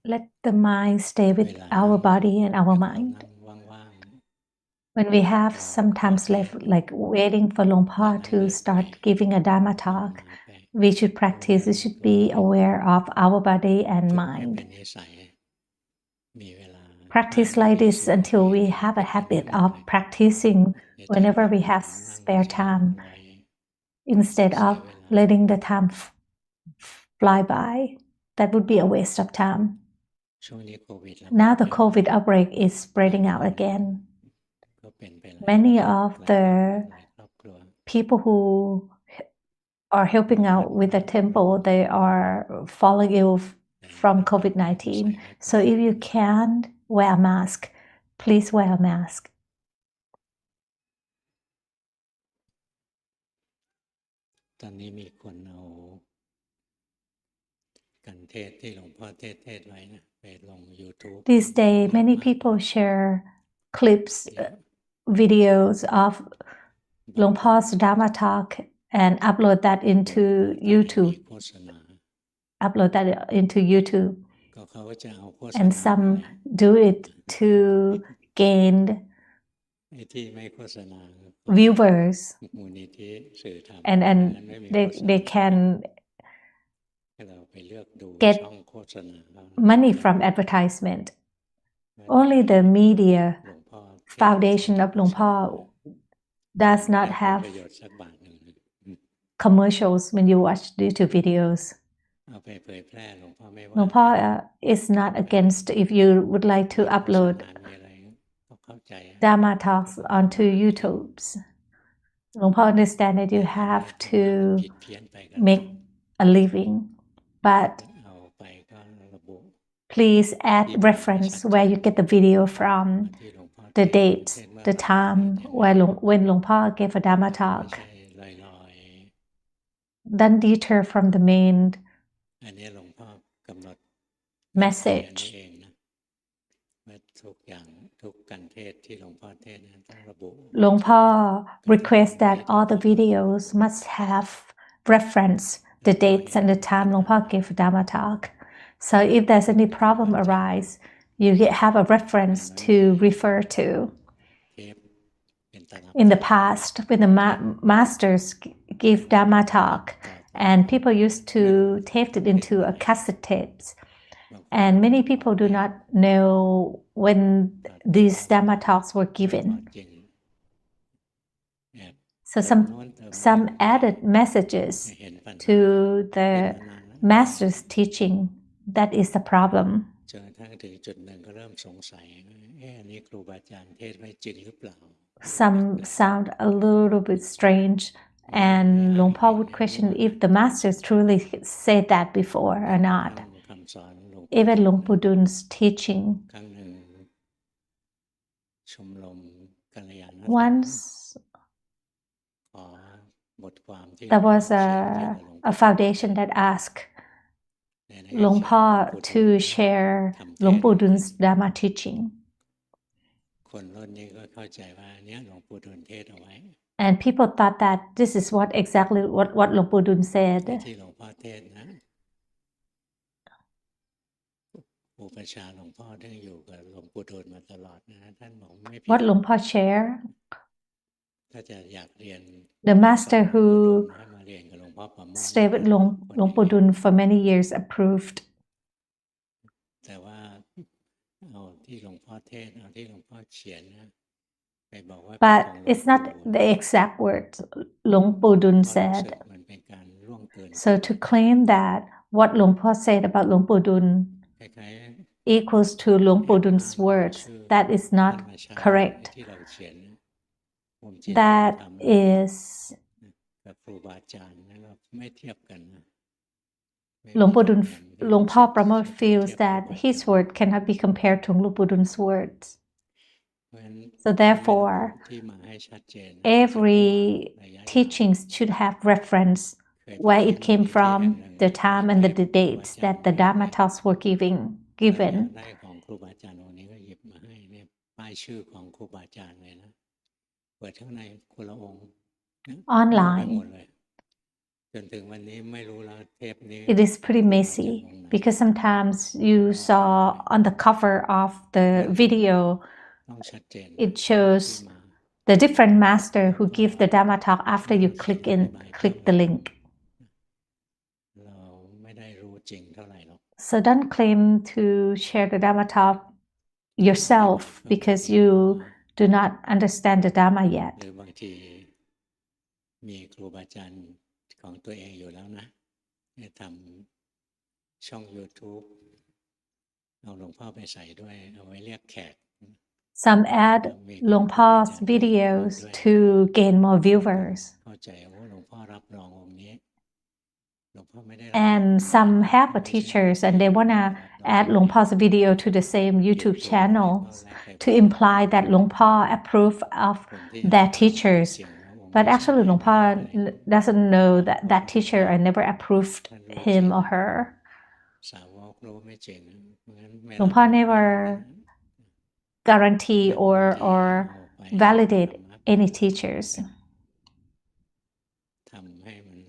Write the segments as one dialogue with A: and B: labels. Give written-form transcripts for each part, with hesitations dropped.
A: Let the mind stay with our body and our mind. When we have sometimes left, like waiting for Luangpo to start giving a Dhamma talk, we should practice. We should be aware of our body and mind. Practice like this until we have a habit of practicing whenever we have spare time, instead of letting the time fly by. That would be a waste of time. Now the COVID outbreak is spreading out again. Many of the people who are helping out with the temple, they are falling ill from COVID-19. So if you can't wear a mask, please wear a mask.
B: ตอนนี้มีคนเอากันเทศที่หลวงพ่อเทศไว้นะไปลง YouTube.
A: These days, many people share clips, videos of Luangpo's Dhamma talk and upload that into YouTube. And some do it to gain viewers, and they can get money from advertisement. Only the media foundation of Luangpo does not have commercials when you watch YouTube videos. Luangpo is not against if you would like to upload Dhamma talks onto YouTube. Luangpo understands that you have to make a living, but please add reference where you get the video from, the date, the time when Luangpo gave a Dhamma talk. Then detail from the main message. Luangpo requests that all the videos must have reference, the dates and the time Luangpo gave Dhamma talk. So if there's any problem arise, you have a reference to refer to. In the past, when the masters give Dhamma talk, and people used to tape it into a cassette tapes, and many people do not know when these Dhamma talks were given. So some added messages to the master's teaching. That is the problem. Some sound a little bit strange, and Luangpo would question if the masters truly said that before or not. Even Luangpu Dun's teaching. Once there was a foundation that asked Luangpo to share Luangpu Dun's Dhamma teaching. And people thought that this is exactly what Luangpu Dun said. What Luangpo shared, the master who stayed with Luangpu Dun for many years approved. But it's not the exact words Luangpu Dun said. So to claim that what Luangpo said about Luangpu Dun equals to Luangpu Dun's words, that is not correct. That is Luangpu Pramote feels that his word cannot be compared to Luangpu Dun's words. So therefore, every teaching should have reference where it came from, the time and the dates that the Dhamma talks were given. Online, It is pretty messy because sometimes you saw on the cover of the video, it shows the different master who give the Dhamma talk after you click the link. So don't claim to share the Dhamma talk yourself because you do not understand the Dhamma yet.
B: หรือบางทีมีครูบาอาจารย์ของตัวเองอยู่แล้วนะทำช่อง YouTube เอาหลวงพ่อไปใส่ด้วยเอาไว้เรียกแขก
A: Some add Luangpu's videos to gain more viewers.
B: เข้าใจว่าหลวงพ่อรับรององค์นี้
A: And some have a teachers and they want to add Luangpu's video to the same YouTube channel to imply that Luangpu approve of their teachers. But actually Luangpu doesn't know that that teacher I never approved him or her. Luangpu never guarantee or validate any teachers.
B: ทำให้มัน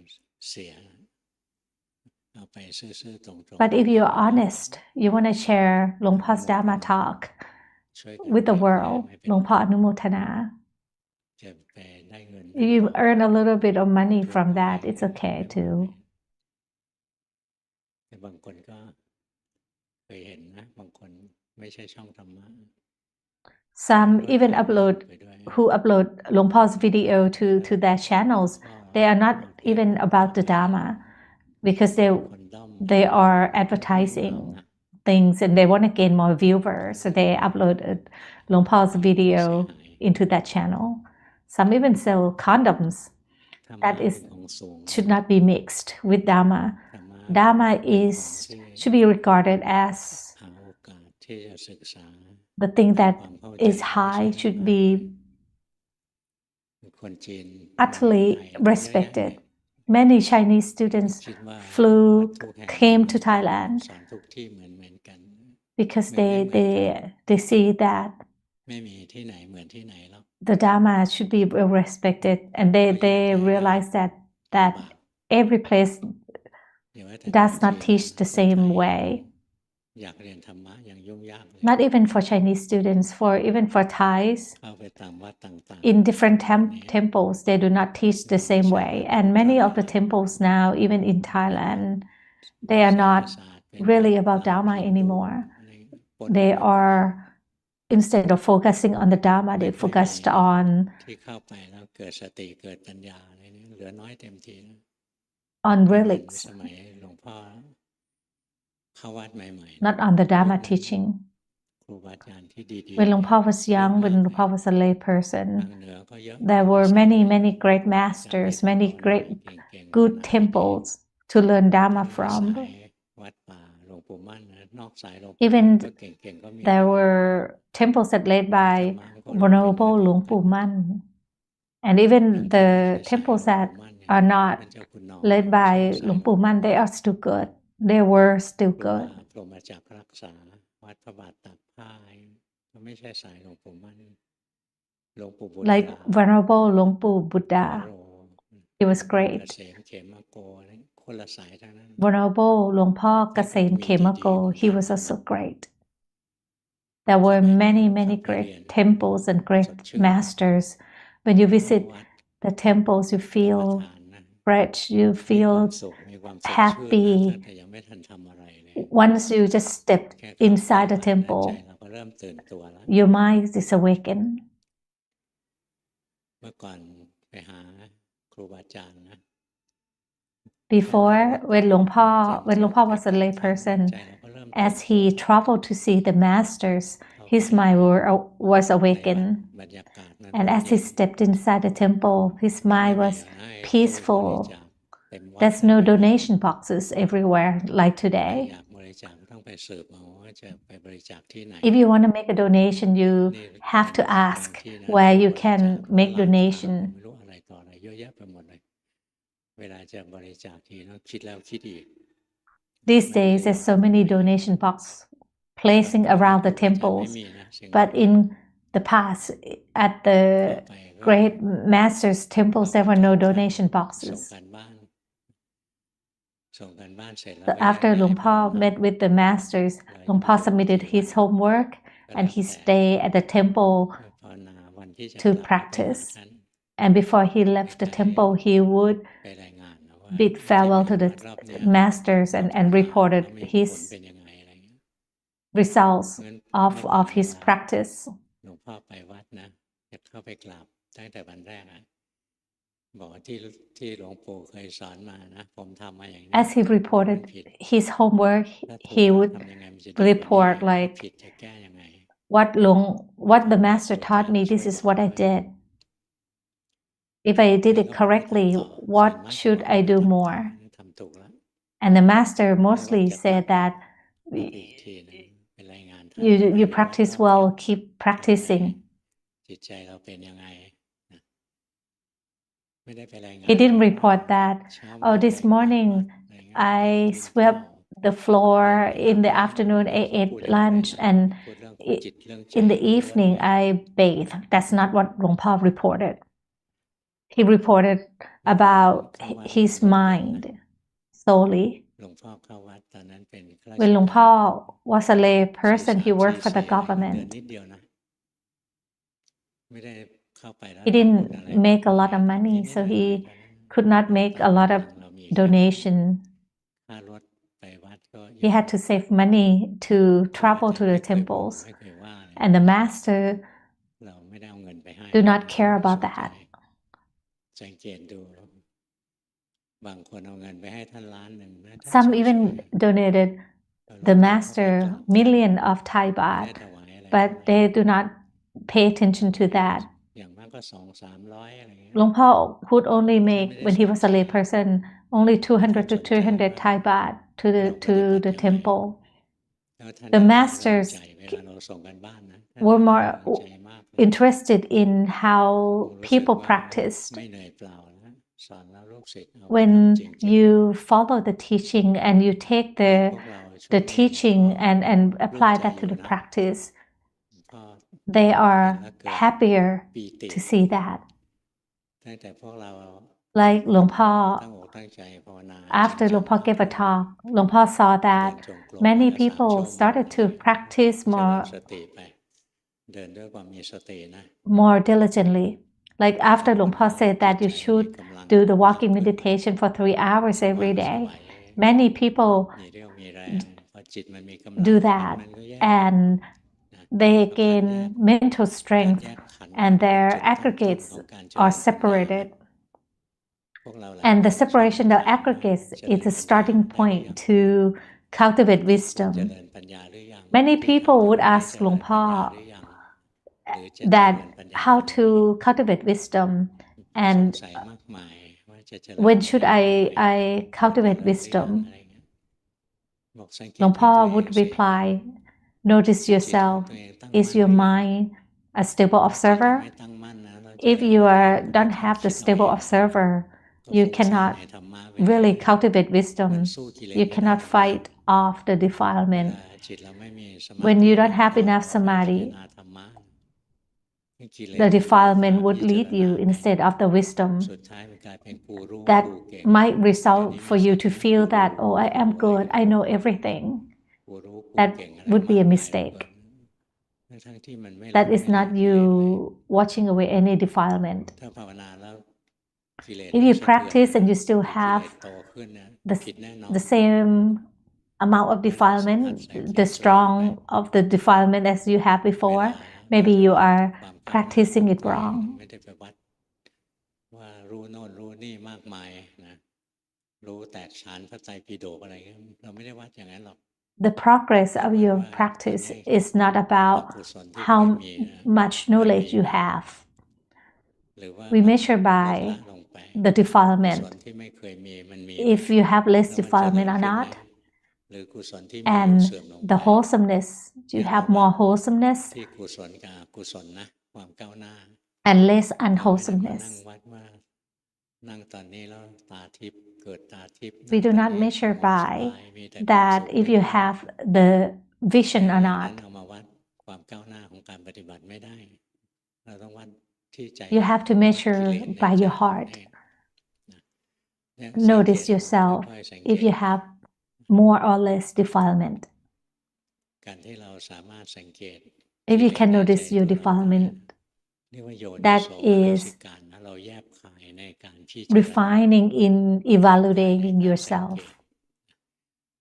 B: เสีย
A: But if you're honest, you want to share Luangpu's Dhamma talk with the world, Luangpu Anumotana. You earn a little bit of money from that, it's okay too.
B: บางคนก็เคยเห็นนะบางคนไม่ใช่ช่องธรรมะ
A: Some even who upload Luangpu's video to their channels. They are not even about the Dhamma because they are advertising things and they want to gain more viewers. So they upload Luangpu's video into that channel. Some even sell condoms. That should not be mixed with Dhamma. Dhamma should be regarded as the thing that is high should be utterly respected. Many Chinese students came to Thailand because they see that the Dhamma should be well respected, and they realize that every place does not teach the same way. Not even for Chinese students, even for Thais, in different temples, they do not teach the same way. And many of the temples now, even in Thailand, they are not really about Dhamma anymore. They are, instead of focusing on the Dhamma, they focused on relics, not on the Dhamma teaching. When Luangpu was young, when Luangpu was a lay person, there were many great masters, many great good temples to learn Dhamma from. Even there were temples that led by Venerable Luangpu Man. And even the temples that are not led by Luangpu Man, they are still good. They were still good. Like Venerable Luangpu Buddha, he was great. Venerable Luangpo Kasem Khemako, he was also great. There were many great temples and great masters. When you visit the temples, you feel rich, you feel happy. Once you just step inside the temple, your mind is awakened. Before, when Luangpo was a lay person, as he traveled to see the masters, his mind was awakened. And as he stepped inside the temple, his mind was peaceful. There's no donation boxes everywhere like today. If you want to make a donation, you have to ask where you can make donation. These days, there's so many donation boxes placing around the temples. But in the past, at the great masters' temples, there were no donation boxes. after Luangpu met with the masters, Luangpu submitted his homework and he stayed at the temple to practice. And before he left the temple, he would bid farewell to the masters and reported his results of his practice. As he reported his homework, he would report like what the master taught me, this is what I did. If I did it correctly, what should I do more? And the master mostly said that you practice well, keep practicing. He didn't report that, oh, this morning I swept the floor, in the afternoon I ate lunch, and in the evening I bathed. That's not what Luangpu reported. He reported about his mind solely. When Luangpu was a lay person, he worked for the government. He didn't make a lot of money, so he could not make a lot of donation. He had to save money to travel to the temples, and the master do not care about that. Some even donated the master million of Thai baht, but they do not pay attention to that. Luangpu would only make, when he was a lay person, only 200 to 300 Thai baht to the temple. The masters were more interested in how people practiced. When you follow the teaching and you take the teaching and apply that to the practice, they are happier to see that. Like Luangpu, after Luangpu gave a talk, Luangpu saw that many people started to practice more diligently. Like after Luangpu said that you should do the walking meditation for 3 hours every day, many people do that, and they gain mental strength and their aggregates are separated. And the separation of aggregates is a starting point to cultivate wisdom. Many people would ask Luangpu that how to cultivate wisdom, and when should I cultivate wisdom? Luangpu would reply, notice yourself. Is your mind a stable observer? If you don't have the stable observer, you cannot really cultivate wisdom. You cannot fight off the defilement. When you don't have enough samadhi, the defilement would lead you instead of the wisdom. That might result for you to feel that, oh, I am good, I know everything. That would be a mistake. That is not you watching away any defilement. If you practice and you still have the same amount of defilement, the strong of the defilement as you have before, maybe you are practicing it wrong. The progress of your practice is not about how much knowledge you have. We measure by the defilement, if you have less defilement or not, and the wholesomeness, do you have more wholesomeness and less unwholesomeness. We do not measure by that if you have the vision or not. You have to measure by your heart. notice yourself if you have more or less defilement. If you can notice your defilement, that is refining in evaluating yourself.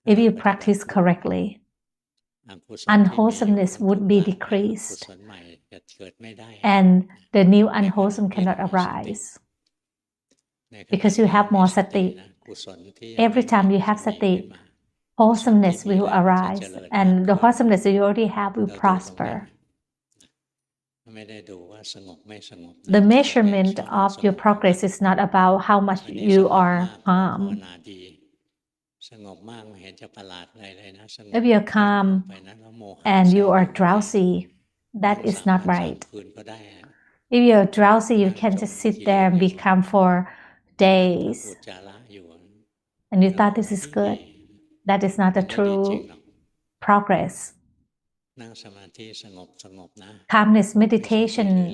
A: If you practice correctly, unwholesomeness would be decreased, and the new unwholesome cannot arise because you have more sati. Every time you have sati, wholesomeness will arise, and the wholesomeness you already have will prosper. The measurement of your progress is not about how much you are harmed. If you're calm and you are drowsy, that is not right. If you're drowsy, you can just sit there and be calm for days, and you thought this is good. That is not a true progress. Calmness meditation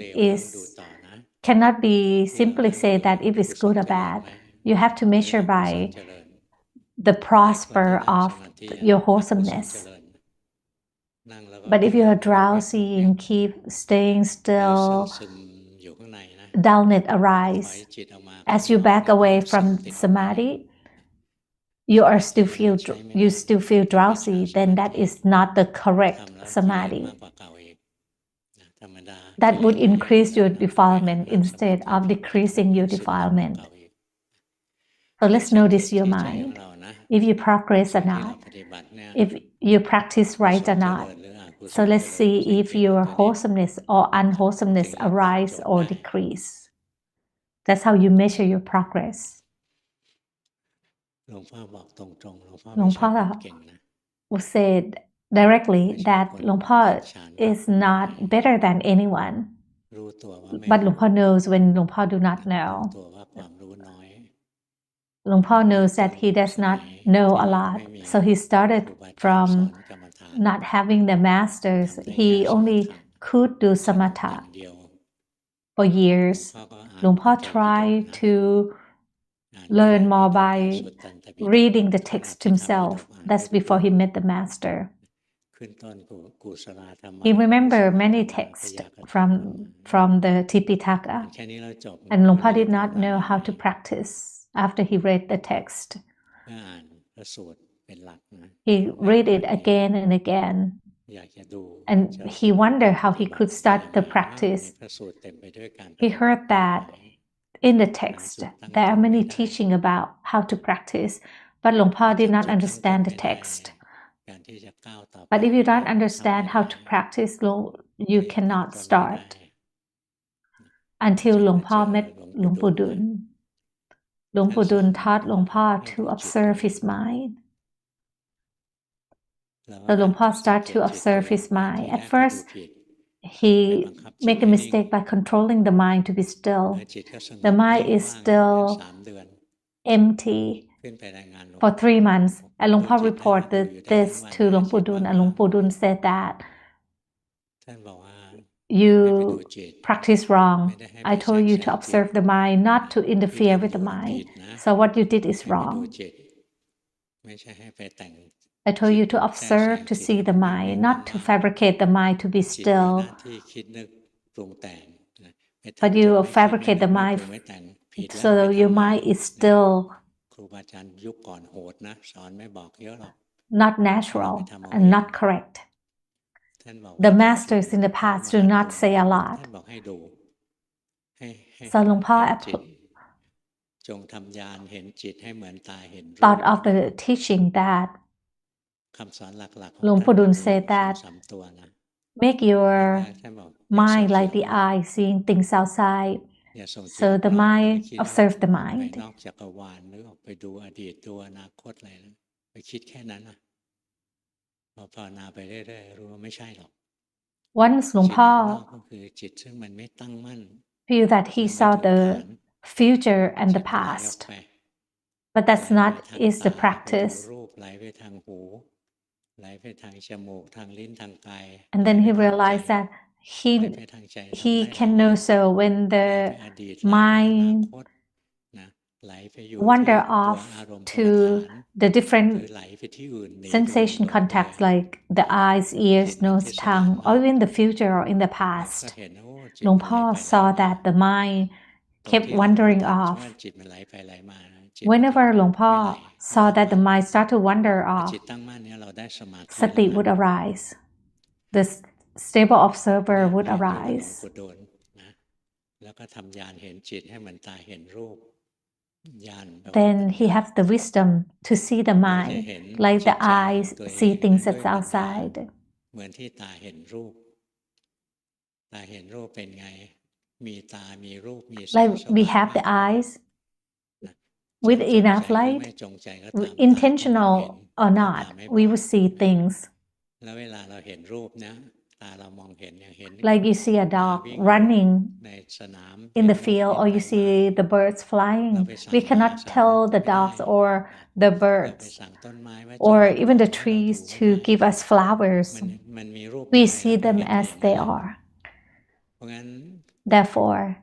A: cannot be simply say that if it's good or bad. You have to measure by the prosper of your wholesomeness. But if you are drowsy and keep staying still, dullness arise. As you back away from samadhi, you still feel drowsy. Then that is not the correct samadhi. That would increase your defilement instead of decreasing your defilement. So let's notice your mind. If you progress or not, if you practice right or not. So let's see if your wholesomeness or unwholesomeness arise or decrease. That's how you measure your progress. หลวงพ่อ said directly that หลวงพ่อ is not better than anyone. But หลวงพ่อ knows when หลวงพ่อ do not know. หลวงพ่อ knows that he does not know a lot. So he started from not having the masters. He only could do samatha for years. หลวงพ่อ tried to learn more by reading the text himself. That's before he met the master. He remembered many texts from the Tipitaka, and Luang Por did not know how to practice after he read the text. He read it again and again, and he wondered how he could start the practice. He heard that in the text, there are many teaching about how to practice, but Luang Por did not understand the text. But if you don't understand how to practice, you cannot start. Until Luang Por met Luangpu Dun. Luangpu Dun taught Luang Por to observe his mind. So Luang Por started to observe his mind. At first, he made a mistake by controlling the mind to be still. The mind is still empty for 3 months. And Luang Por reported this to Luangpu Dun, and Luangpu Dun said that you practice wrong. I told you to observe the mind, not to interfere with the mind. So what you did is wrong. I told you to observe, to see the mind, not to fabricate the mind to be still. But you fabricate the mind so your mind is still not natural and not correct. The masters in the past do not say a lot. So Luang Por thought of the teaching that Luangpu Dun said that make your mind like the eye, seeing things outside. So the mind observe the mind. Once Luang Por feel that he saw the future and the past, but that's not is the practice. And then he realized that he can know so when the mind wander off to the different sensation contacts like the eyes, ears, nose, tongue, or even the future or in the past. Luangpo saw that the mind kept wandering off. Whenever Luangpo saw that the mind started to wander off, sati would arise. The stable observer would arise. Then he has the wisdom to see the mind, like the eyes see things that's outside. Like we have the eyes with enough light, intentional or not, we will see things. Like you see a dog running in the field, or you see the birds flying. We cannot tell the dogs or the birds or even the trees to give us flowers. We see them as they are. Therefore,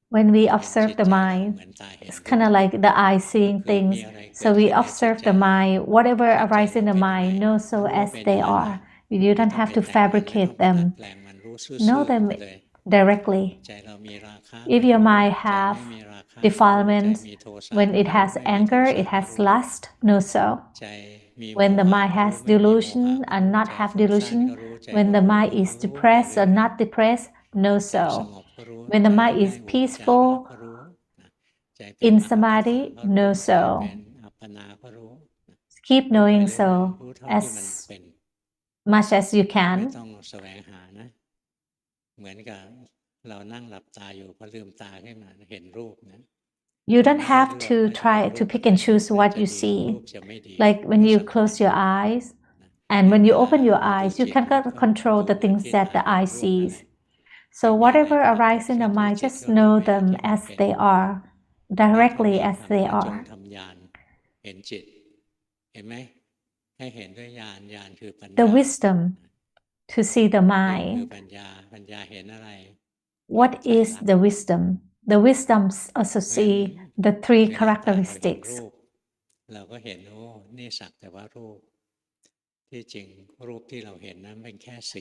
A: when we observe the mind, it's kind of like the eye seeing things. So we observe the mind, whatever arises in the mind, know so as they are. You don't have to fabricate them. Know them directly. If your mind have defilements, when it has anger, it has lust, know so. When the mind has delusion and not have delusion, when the mind is depressed or not depressed, know so. When the mind is peaceful, in samadhi, know so. Keep knowing so as much as you can. You don't have to try to pick and choose what you see. Like when you close your eyes and when you open your eyes, you cannot control the things that the eye sees. So whatever arises in the mind, just know them as they are, directly as they are. The wisdom to see the mind. What is the wisdom? The wisdom also see the three characteristics.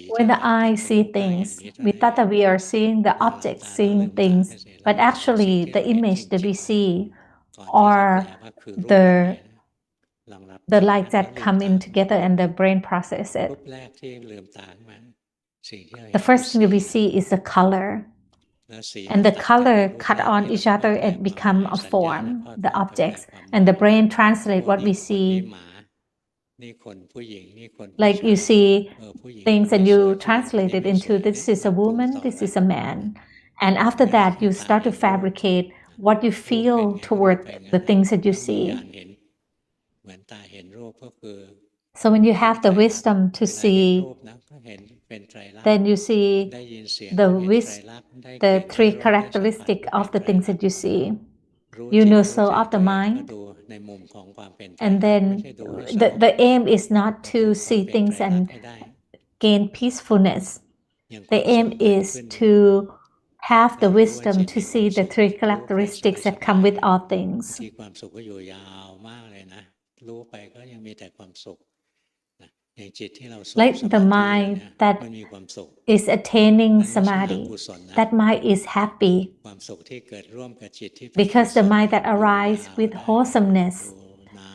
A: When the eye see things, we thought that we are seeing the objects, seeing things, but actually the image that we see are the light that come in together and the brain process it. The first thing that we see is the color. And the color cut on each other and become a form, the objects, and the brain translate what we see. Like you see things and you translate it into this is a woman, this is a man. And after that, you start to fabricate what you feel toward the things that you see. So when you have the wisdom to see, then you see the three characteristics of the things that you see. You know so of the mind. And then the aim is not to see things and gain peacefulness. The aim is to have the wisdom to see the three characteristics that come with all things. Like the mind that is attaining samadhi, that mind is happy. Because the mind that arises with wholesomeness,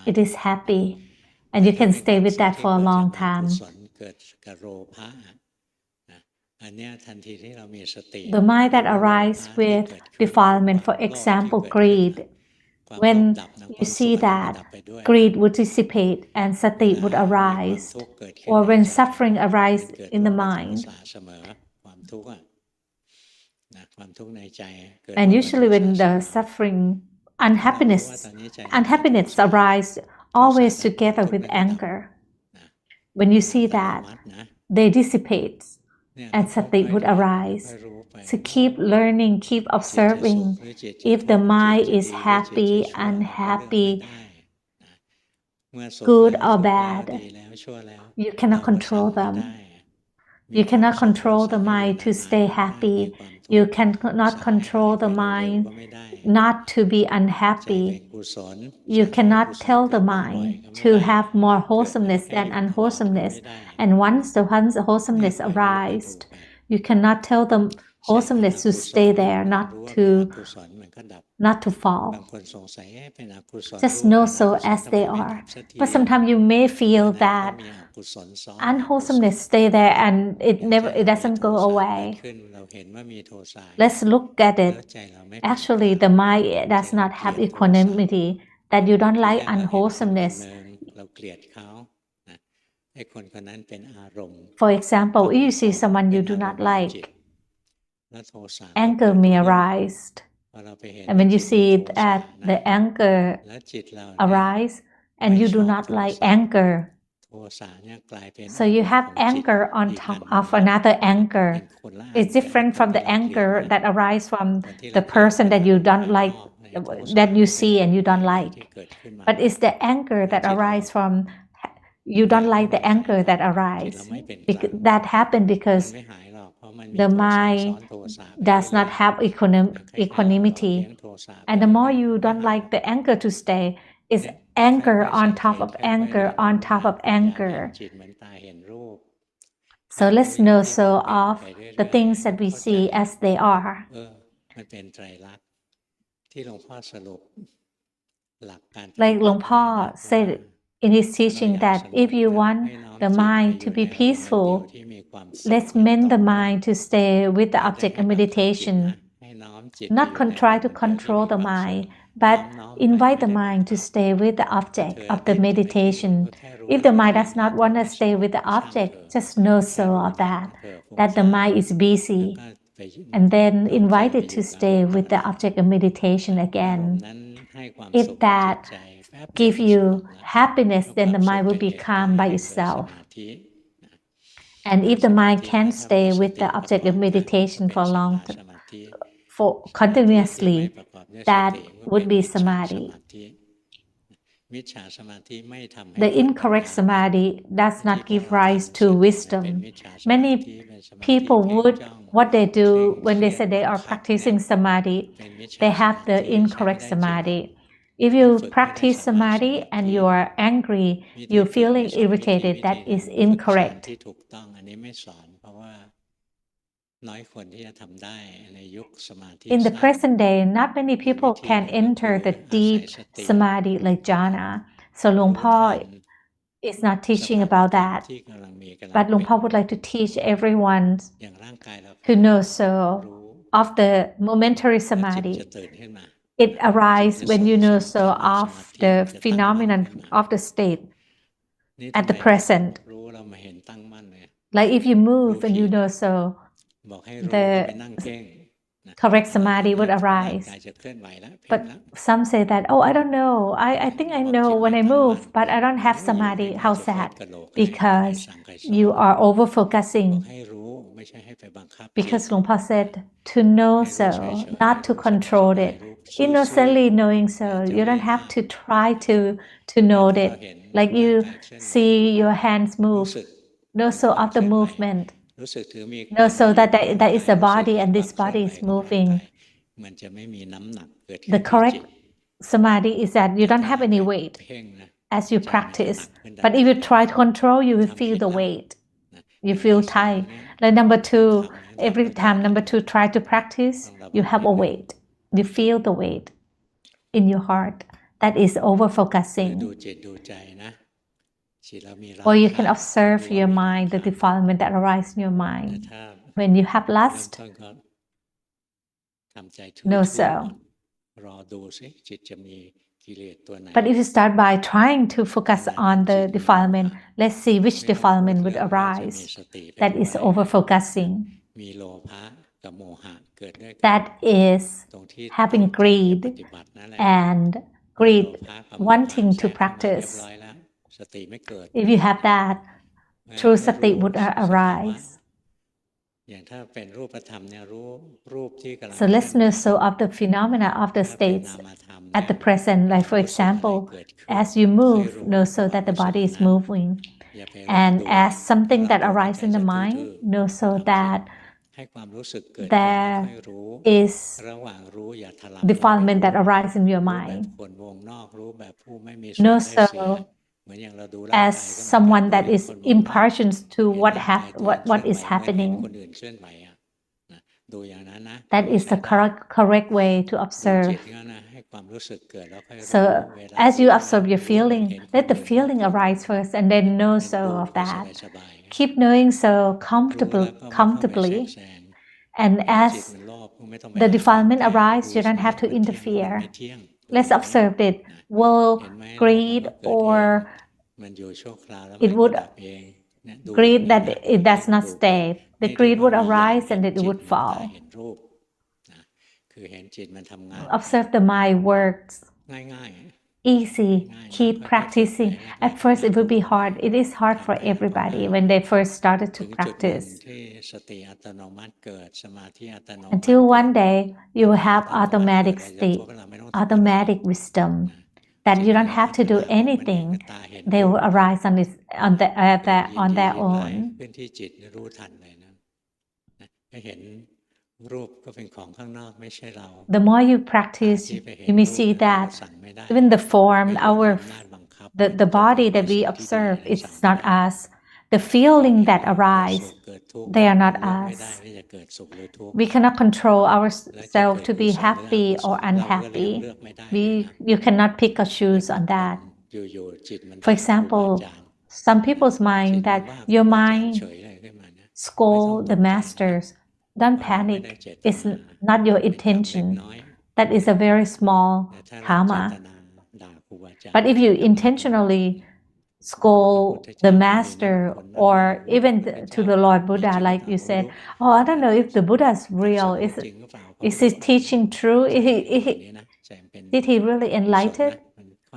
A: it is happy. And you can stay with that for a long time. The mind that arises with defilement, for example, greed, when you see that, greed would dissipate and sati would arise. Or when suffering arises in the mind. And usually when the suffering, unhappiness arise always together with anger. When you see that, they dissipate and sati would arise. So keep learning, keep observing. If the mind is happy, unhappy, good or bad, you cannot control them. You cannot control the mind to stay happy. You cannot control the mind not to be unhappy. You cannot tell the mind to have more wholesomeness than unwholesomeness. And once the wholesomeness arises, you cannot tell the wholesomeness to stay there, not to fall. Just know so as they are. But sometimes you may feel that unwholesomeness stay there and it doesn't go away. Let's look at it. Actually, the mind does not have equanimity, that you don't like unwholesomeness. For example, if you see someone you do not like, anger may arise. And when you see that the anger arise and you do not like anger, so you have anger on top of another anger. It's different from the anger that arises from the person that you don't like, that you see and you don't like. But it's the anger that arises from, you don't like the anger that arises. That happened because the mind does not have equanimity. And the more you don't like the anger to stay, it's anger on top of anger on top of anger. So let's know so of the things that we see as they are. Like Luangpu said in his teaching that if you want the mind to be peaceful, let's mend the mind to stay with the object of meditation. Not try to control the mind, but invite the mind to stay with the object of the meditation. If the mind does not want to stay with the object, just know so of that the mind is busy, and then invite it to stay with the object of meditation again. If that gives you happiness, then the mind will be calm by itself. And if the mind can't stay with the object of meditation for continuously, that would be samadhi. The incorrect samadhi does not give rise to wisdom. Many people what they do when they say they are practicing samadhi, they have the incorrect samadhi. If you practice samadhi and you are angry, you're feeling irritated, that is incorrect. In the present day, not many people can enter the deep samadhi like jhana. So Luangpu is not teaching about that. But Luangpu would like to teach everyone to know so of the momentary samadhi. It arises when you know so of the phenomenon of the state at the present. Like if you move and you know so, the correct samadhi would arise. But some say that, oh, I don't know. I think I know when I move, but I don't have samadhi. How sad. Because you are over-focusing. Because Luangpu said to know so, not to control it. Innocently knowing so. You don't have to try to know it. Like you see your hands move. Know so of the movement. Know so that there is a body and this body is moving. The correct samadhi is that you don't have any weight as you practice. But if you try to control, you will feel the weight. You feel tight. Like number two, every time number two try to practice, you have a weight. You feel the weight in your heart. That is over-focusing. Or you can observe your mind, the defilement that arises in your mind. When you have lust, know so. But if you start by trying to focus on the defilement, let's see which defilement would arise. That is over-focusing. That is having greed and greed wanting to practice. If you have that, true sati would arise. So let's know so of the phenomena of the states at the present. Like for example, as you move, know so that the body is moving. and as something that arises in the mind, know so that there is defilement that arises in your mind. Know so as someone that is impartial to what is happening. That is the correct way to observe. So as you observe your feeling, let the feeling arise first and then know so of that. Keep knowing so comfortably. And as the defilement arises, you don't have to interfere. Let's observe it. Will greed or it would greed that it does not stay. The greed would arise and it would fall. Observe the mind works. Easy. Keep practicing. At first it will be hard. It is hard for everybody when they first started to practice. Until one day you will have automatic state, automatic wisdom, that you don't have to do anything. They will arise on their own. The more you practice, you may see that even the form, the body that we observe, it's not us. The feeling that arise, they are not us. We cannot control ourselves to be happy or unhappy. You cannot pick or choose on that. For example, some people's mind that your mind scold the masters. Don't panic. It's not your intention. That is a very small karma. But if you intentionally scold the master or even to the Lord Buddha, like you said, oh, I don't know if the Buddha is real. Is his teaching true? Did he really enlighten?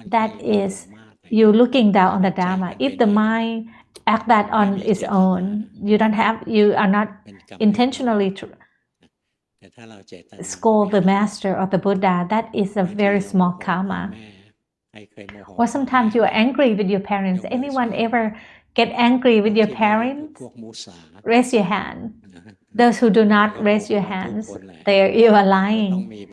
A: That is you looking down on the Dhamma. If the mind act that on its own, you are not intentionally scold the master or the Buddha. That is a very small karma. Or sometimes you are angry with your parents. Anyone ever get angry with your parents? Raise your hand. Those who do not raise your hands, you are lying.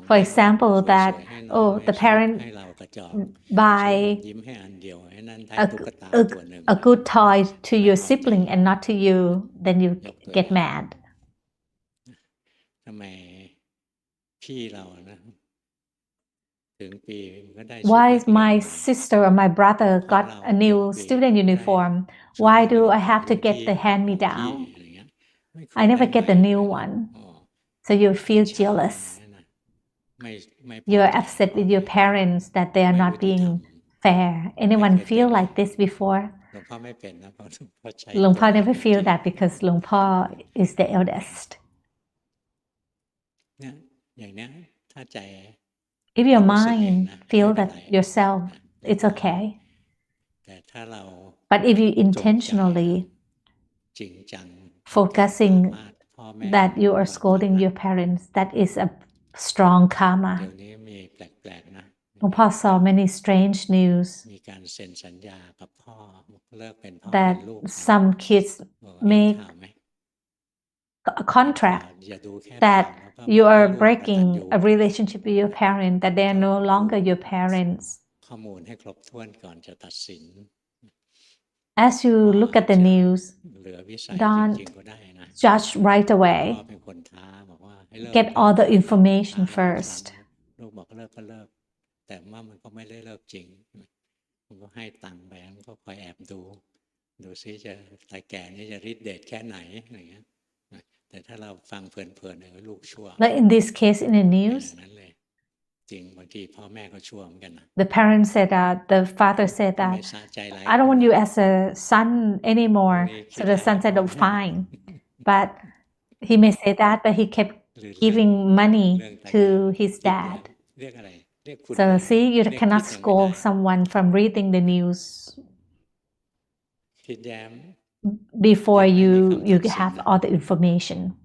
A: For example, that the parent buy a good toy to your sibling and not to you, then you get mad. Why my sister or my brother got a new student uniform? Why do I have to get the hand-me-down? I never get the new one. So you feel jealous. You're upset with your parents that they are not being fair. Anyone feel like this before? Luang Po never feel that because Luang Po is the eldest. If your mind feel that yourself, it's okay. But if you intentionally focusing that you are scolding your parents, that is a strong karma. Luang Po saw many strange news that some kids make a contract that you are breaking a relationship with your parent, that they are no longer your parents. As you look at the news, don't judge right away. Get all the information first. Like in this case in the news, the parents said that, the father said that, I don't want you as a son anymore. So the son said, oh, fine. But he may say that, but he kept giving money to his dad. So see, you cannot scold someone from reading the news before you have all the information.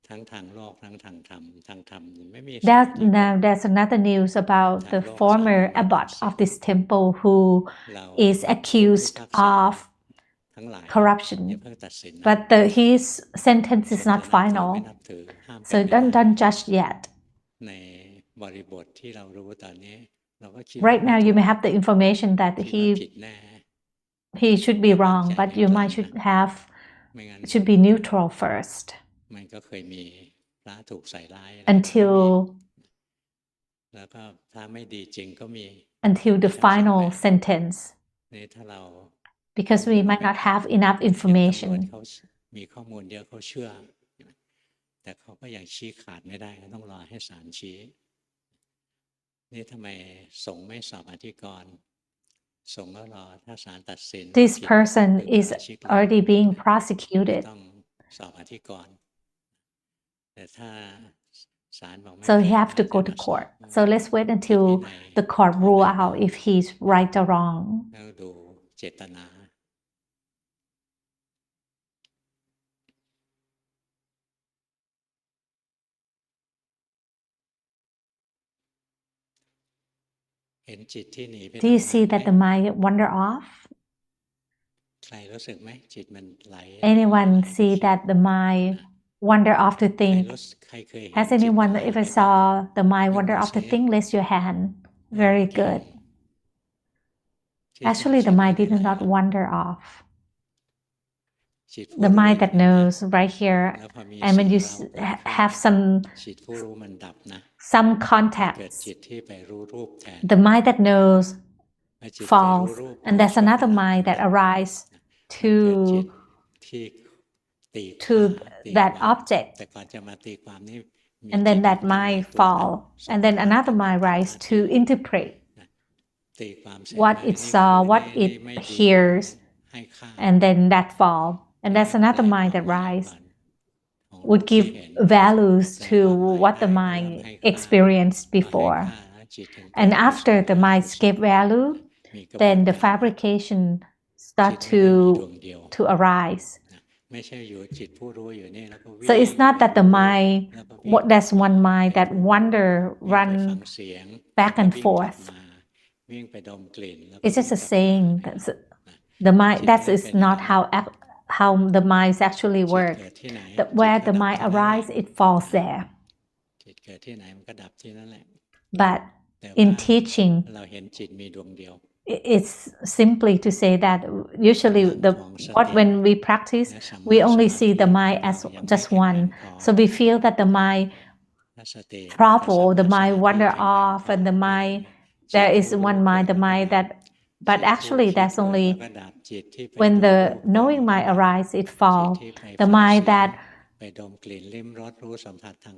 B: ทั้งทางโลกทั้งทางธรรมทางธรรมไม่มี
A: Now there's another news about the former abbot of this temple who is accused of corruption, but his sentence is not final, so don't judge yet. Right now you may have the information that he should be wrong, but you might should be neutral first until the final sentence, because we might not have enough information.
B: มีข้อมูลเยอะเขาเชื่อแต่เขาก็ยังชี้ขาดไม่ได้ต้องรอให้ศาลชี้นี่ทำไมสงฆ์ไม่สอบอธิกรณ์สงฆ์ก็รอถ้าศาลตัดสิน
A: This person is already being prosecuted,
B: ต้องสอบอธิกรณ์แต่ถ้าศาลบอกไม่
A: so he have to go to court. So let's wait until the court rule out if he's right or wrong.
B: แล้วดูเจตนาเห็นจิตที่หนีไป
A: Do you see that the mind wander off?
B: ใครรู้สึกไหมจิตมันไหล
A: Anyone see that the mind wander off to think?
B: ใครเคย
A: Has anyone ever saw the mind wander off to think? Raise your hand. Very good. Actually, the mind did not wander off. The mind that knows right here, and when you have some contacts, the mind that knows falls, and there's another mind that arises to that object, and then that mind falls, and then another mind rises to interpret what it saw, what it hears, and then that falls. And there's another mind that rises, would give values to what the mind experienced before. And after the mind gave value, then the fabrication start to arise. So it's not that the mind, there's one mind that run back and forth. It's just a saying. The mind, that is not how the minds actually work. That where the mind arises, it falls there. But in teaching, it's simply to say that usually when we practice, we only see the mind as just one. So we feel that the mind travel, the mind wander off, and the mind, there is one mind, the mind that, but actually that's only when the knowing mind arises, it falls. The mind that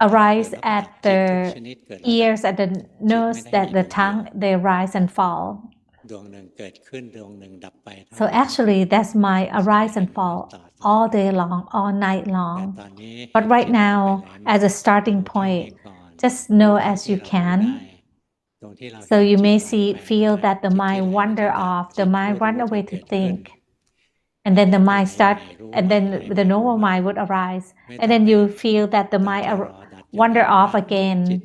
A: arise at the ears, at the nose, at the tongue, they rise and fall. So actually that's mind arise and fall all day long, all night long. But right now, as a starting point, just know as you can. So you may feel that the mind wander off, the mind run away to think. And then the mind start, and then the normal mind would arise. And then you feel that the mind wander off again.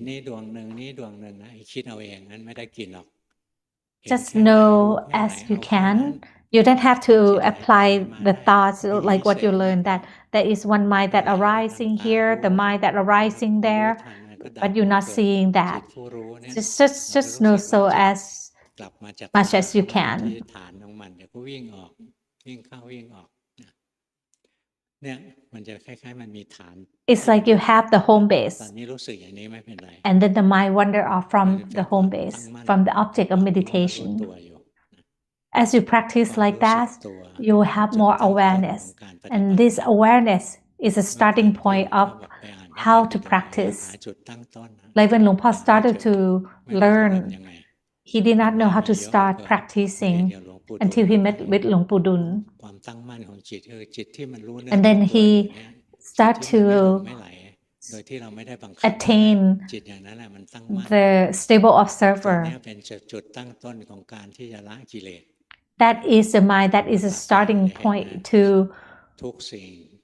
A: Just know as you can. You don't have to apply the thoughts like what you learned, that there is one mind that arising here, the mind that arising there, but you're not seeing that. Just know so as much as you can. It's like you have the home base, and then the mind wander off from the home base, from the object of meditation. As you practice like that, you will have more awareness, and this awareness is a starting point of how to practice. Like when Luang Por started to learn, he did not know how to start practicing until he met with Luangpu Dun. And then he started to attain the stable observer. That is the mind that is a starting point to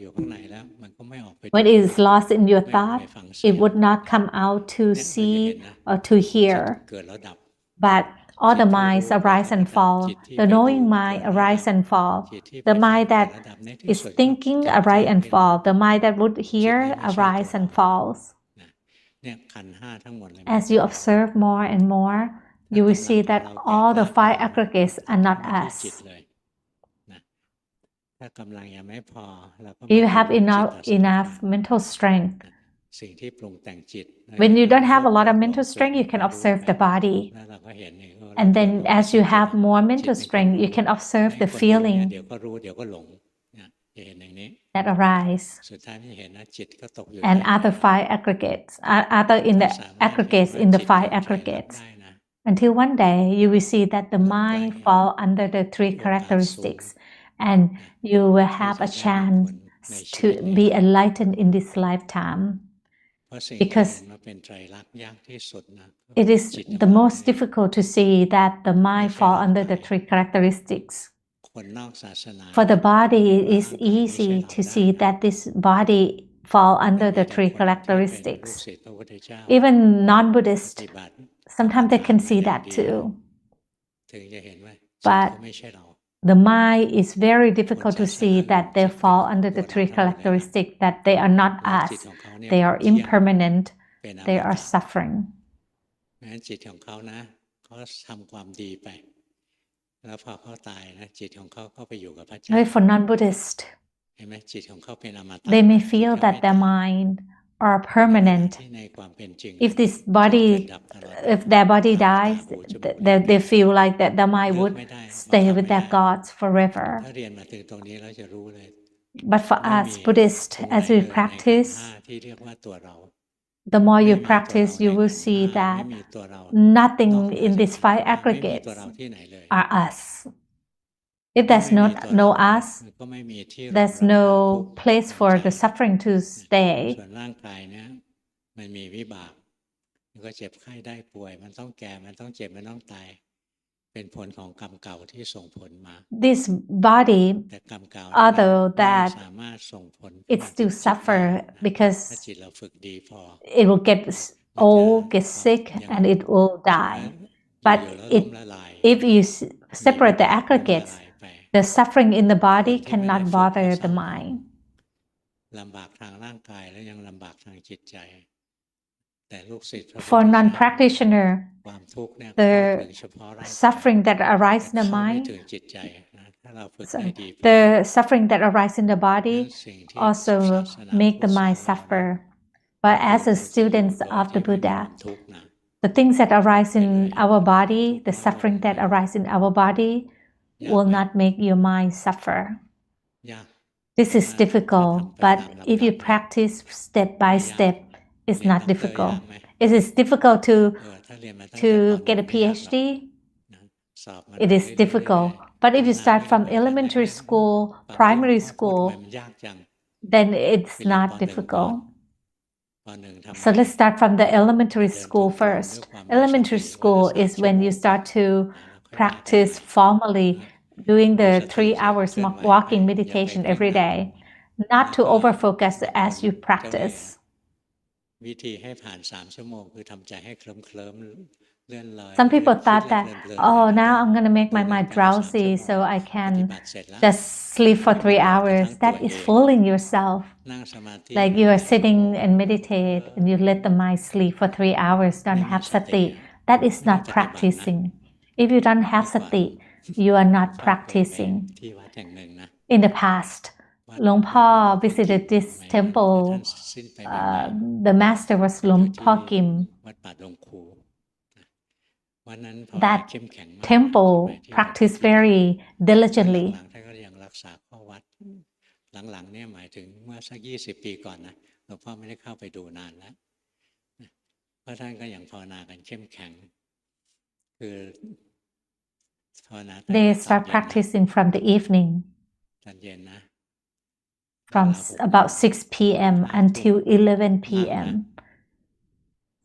B: อยู่ข้างในแล้วมันก็ไม่ออกไป
A: When it is lost in your
B: ไม่ออกไป
A: thought,
B: ฟังเสีย
A: it
B: ง
A: would not come out to
B: เนี่ยเราจะเห็น
A: see
B: นะ
A: or to
B: จิต
A: hear.
B: เกิดแล้วดับ
A: But all
B: จิต
A: the
B: ที่
A: minds
B: รู้เกิด
A: arise
B: แล้ว
A: and
B: ก็ดับ
A: fall.
B: จิตที่
A: The
B: ไปดู
A: knowing
B: เกิ
A: mind
B: ดแล้วดับ
A: arise and fall.
B: จิตที่ไป
A: The
B: ฟัง
A: mind
B: เกิด
A: that
B: แล้วดับในที่
A: is
B: สุดก็
A: thinking
B: แจ่มแจ้
A: arise
B: ง
A: and
B: ขึ้น
A: fall. The mind that would
B: จิต
A: hear
B: นี้ไม่ใช่ตัว
A: arise
B: เรา
A: and falls.
B: นะเนี่ยขันธ์ห้าทั้งหมดเลย
A: As you observe more and more, you will
B: ถ้ากำลัง
A: see
B: ของ
A: that
B: เราแก่
A: all
B: กล้า
A: the
B: พอ
A: five
B: นะ
A: aggregates
B: เรา
A: are
B: เข้า
A: not
B: มาที่จิต
A: us.
B: เลยนะถ้ากำลังยังไม่พอเราก็
A: If
B: มา
A: you
B: ดู
A: have
B: จิตตสังขาร
A: enough mental strength,
B: นะ สิ่งที่ปรุงแต่งจิต
A: When you don't have a lot of mental strength, you can observe the body.
B: แล้วเราก็เห็นเนี่ย
A: And then as you have more mental strength, you can observe the
B: เดี๋ยว
A: feeling
B: เดี๋ยวก็รู้เดี๋ยวก็หลงเนี่ยจะเห็นอย่างนี้
A: that arise.
B: สุดท้ายไม่เห็นนะจิตก็ตกอยู่
A: And
B: ใจ
A: other five aggregates, other in the aggregates in the five aggregates. Until one day you will see that the mind fall under the three characteristics, and you will have a chance to be enlightened in this lifetime. Because it is the most difficult to see that the mind fall under the three characteristics. For the body, it is easy to see that this body fall under the three characteristics. Even non-Buddhists, sometimes they can see that too. But the mind is very difficult to see that they fall under the three characteristics, that they are not us, they are impermanent, they are suffering.
B: จิตของเขานะเขาทำความดีไปแล้วพอเขาตายนะจิตของเขาก็ไปอยู่กับพระเจ้า
A: For non-Buddhists,
B: เห็นไหมจิตของเขาเป็นอมตะ
A: they may feel that their mind are permanent. If their body dies, they feel like that their mind would stay with their gods forever. But for us Buddhists, as we practice, the more you practice, you will see that nothing in these five aggregates are us. If there's no us, there's no place for the suffering to stay.
B: ส่วนร่างกายเนี่ยมันมีวิบากมันก็เจ็บไข้ได้ป่วยมันต้องแก่มันต้องเจ็บมันต้องตายเป็นผลของกรรมเก่าที่ส่งผลมา
A: This body,
B: แต่กรรมเก่า
A: although that
B: สามารถส่งผล
A: it still suffer because
B: ถ้าจิตเราฝึกดีพอ
A: it will get old, get sick, and it will die. But if you separate the aggregates, the suffering in the body cannot bother the mind.
B: ลำบากทางร่างกายแล้วยังลำบากทางจิตใจแต่ลูกศิษย์
A: For non-practitioner,
B: ความทุกข์เนี่ย
A: the suffering that arises in the mind,
B: ถึงจิตใจนะถ้าเราฝึกได้ดี
A: the suffering that arises in the body also make the mind suffer. But as a student of the Buddha, the things that arise in our body, the suffering that arise in our body, will not make your mind suffer. This is difficult, but if you practice step by step, it's not difficult. It is difficult to get a PhD. It is difficult. But if you start from elementary school, primary school, then it's not difficult. So let's start from the elementary school first. Elementary school is when you start to practice formally, doing the 3 hours walking meditation every day, not to overfocus as you practice.
B: วิธีให้ผ่าน3ชั่วโมงคือทำใจให้เคลิ้มๆเลื่อนลอย
A: Some people thought that, oh, now I'm going to make my mind drowsy so I can just sleep for 3 hours. That is fooling yourself. Like you are sitting and meditate and you let the mind sleep for 3 hours, don't have sati. That is not practicing. If you don't have sati, you are not practicing. In the past, Luangpu visited this temple. The master was Luangpu Kim. That temple practiced very diligently.
B: หลังๆเนี่ยหมายถึงเมื่อสัก20 ปีก่อนนะหลวงพ่อไม่ได้เข้าไปดูนานแล้วเพราะท่านก็ยังภาวนากันเข้มแข็งคือ
A: They start practicing from the evening, from about 6 p.m. until 11 p.m.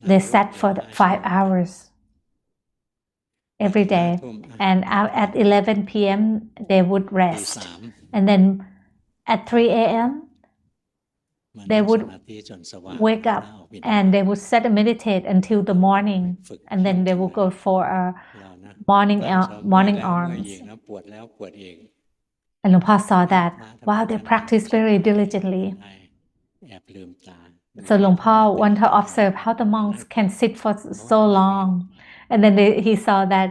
A: They sat for 5 hours every day, and at 11 p.m. they would rest, and then at 3 a.m. they would wake up and they would sit and meditate until the morning, and then they would go for a morning arms. And Luangpu saw that, wow, they practice very diligently. So Luangpu wanted to observe how the monks can sit for so long. And then he saw that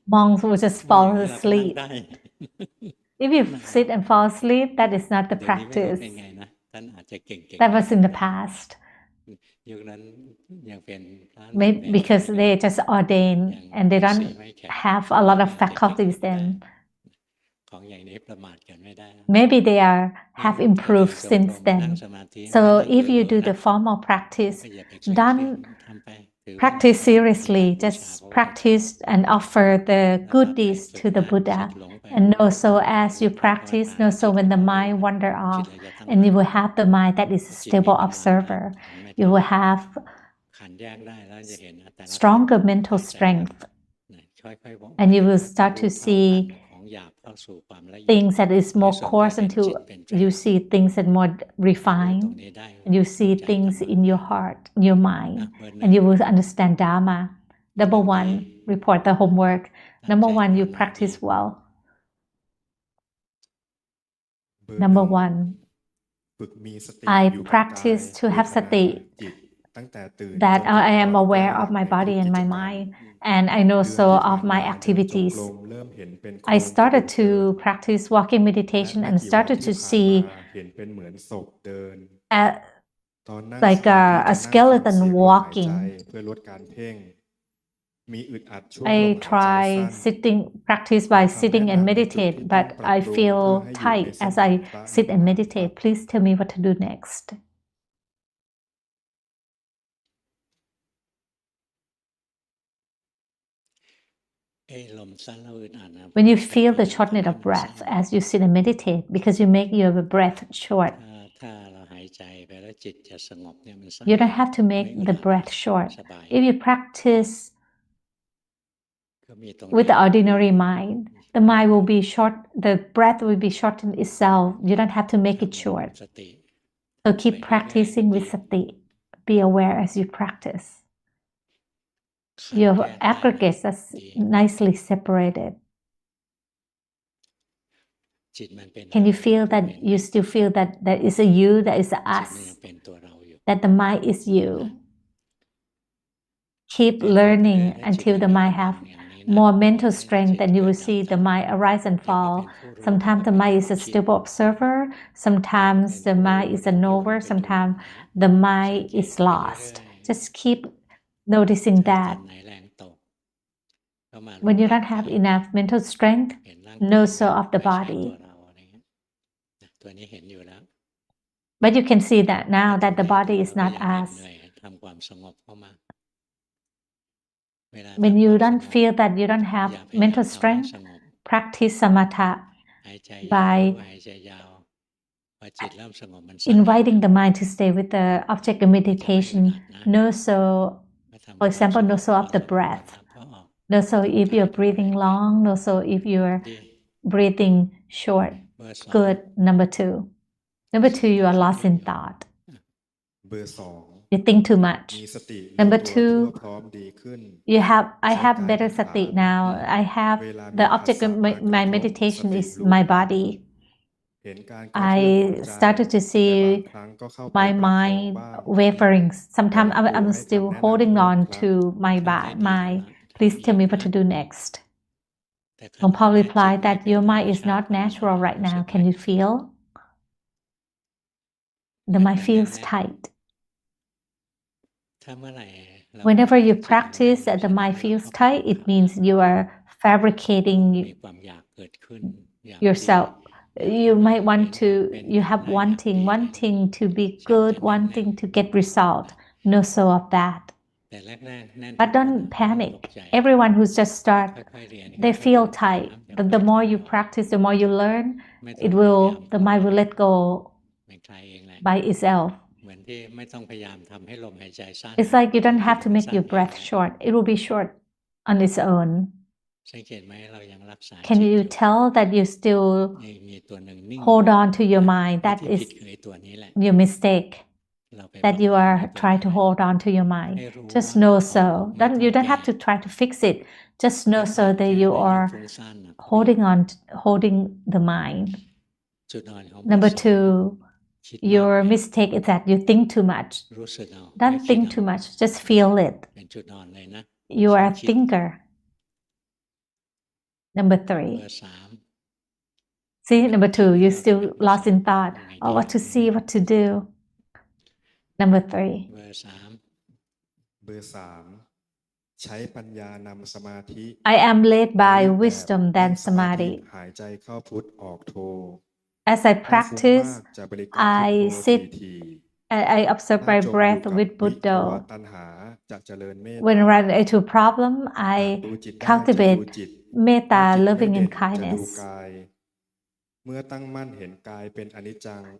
A: monks would just fall asleep. If you sit and fall asleep, that is not the practice. That was in the past. Maybe because they just ordained and they don't have a lot of faculties then. Maybe they have improved since then. So if you do the formal practice, don't practice seriously, just practice and offer the good deeds to the Buddha. And know so as you practice, know so when the mind wander off, and you will have the mind that is a stable observer. You will have stronger mental strength, and you will start to see things that is more coarse until you see things that more refined, and you see things in your heart, in your mind, and you will understand Dhamma. Number one, report the homework. Number one, you practice well. Number one, I practice to have sati, that I am aware of my body and my mind, and I know so of my activities. I started to practice walking meditation and started to see like a skeleton walking. I try practice by sitting and meditate, but I feel tight as I sit and meditate. Please tell me what to do next. When you feel the shortness of breath as you sit and meditate, because you make your breath short, you don't have to make the breath short. If you practice with the ordinary mind, the mind will be short, the breath will be short in itself. You don't have to make it short. So keep practicing with sati. Be aware as you practice. Your aggregates are nicely separated. Can you feel that you still feel that there is a you, there is a us, that the mind is you? Keep learning until the mind have more mental strength, and you will see the mind arise and fall. Sometimes the mind is a stable observer, sometimes the mind is a knower, sometimes the mind is lost. Just keep noticing that. When you don't have enough mental strength, know so of the body. But you can see that now that the body is not us. When you don't feel that you don't have mental strength, practice samatha by inviting the mind to stay with the object of meditation. Know so, for example, know so of the breath. Know so if you're breathing long, know so if you're breathing short. Good. Number two. Number two, you are lost in thought. You think too much. Number two, I have better sati now. I have the object of my meditation is my body. I started to see my mind wavering. Sometimes I'm still holding on to my mind. Please tell me what to do next. Luang Por replied that your mind is not natural right now. Can you feel? The mind feels tight. Whenever you practice that the mind feels tight, it means you are fabricating yourself. You might you have wanting to be good, wanting to get result. Know so of that. But don't panic. Everyone who's just start, they feel tight. The more you practice, the more you learn, the mind will let go by itself. It's like you don't have to make your breath short. It will be short on its own. Can you tell that you still hold on to your mind? That is your mistake, that you are trying to hold on to your mind. Just know so. You don't have to try to fix it. Just know so that you are holding the mind. Number two, your mistake is that you think too much. Don't think too much. Just feel it. You are a thinker. Number three. See, number two, you're still lost in thought. Oh, what to see, what to do. Number three.
C: ใช้ปัญญานำสมาธิ
A: I am led by wisdom than samadhi.
C: หายใจเข้าพุทออกโท
A: As I practice, I sit and I observe my breath with Buddha. When I run into a problem, I cultivate metta, loving and kindness.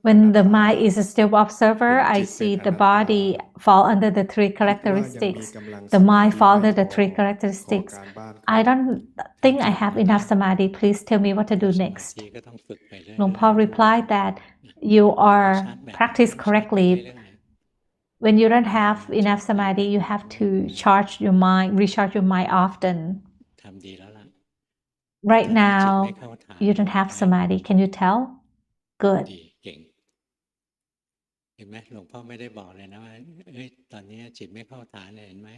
A: When the mind is a still observer, I see the body fall under the three characteristics. The mind fall under the three characteristics. I don't think I have enough samadhi. Please tell me what to do next. Luangpo replied that you are practice correctly. When you don't have enough samadhi, you have to charge your mind, recharge your mind often. Right now, you don't have samadhi. Can you tell? Good.
B: เห็นไหมหลวงพ่อไม่ได้บอกเลยนะว่าตอนนี้จิตไม่เข้าฐานเลยเห็นไหม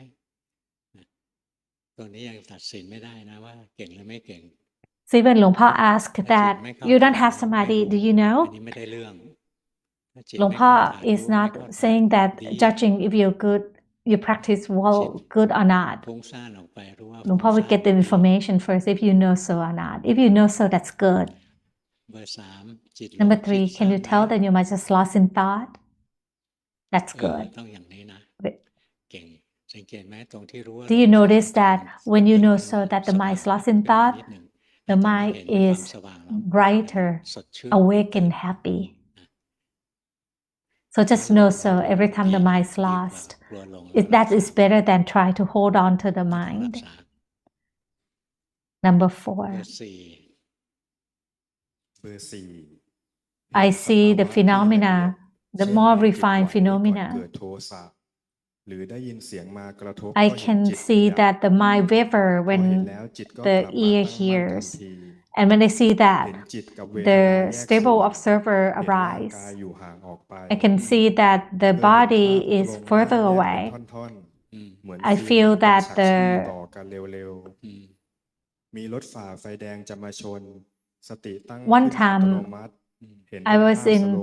B: ตัวนี้ยังตัดสินไม่ได้นะว่าเก่งหรือไม่เก่ง
A: So when Luangpo asked that you don't have samadhi, do you know?
B: อันนี้ไม่ได้เรื่อง
A: Luangpo is not saying that judging if you're good, you practice well, good or not.
B: ฟุ้งซ่านออกไปรู้ว่า
A: Luangpo will get the information first if you know so or not. If you know so, that's good.
B: เบอร์3จิต
A: Number 3, can you tell that you might just lost in thought? That's good.
B: ต้องอย่างนี้นะเก่งสังเกตไหมตรงที่รู้ว่า
A: Do you notice that when you know so that the mind is lost in thought, the mind is brighter, awake and happy. So just know so every time the mind is lost. That is better than try to hold on to the mind. Number 4. I see the phenomena, the more refined phenomena. I can see that the mind waver when the ear hears. And when I see that, the stable observer arise. I can see that the body is further away. I feel that one time I was in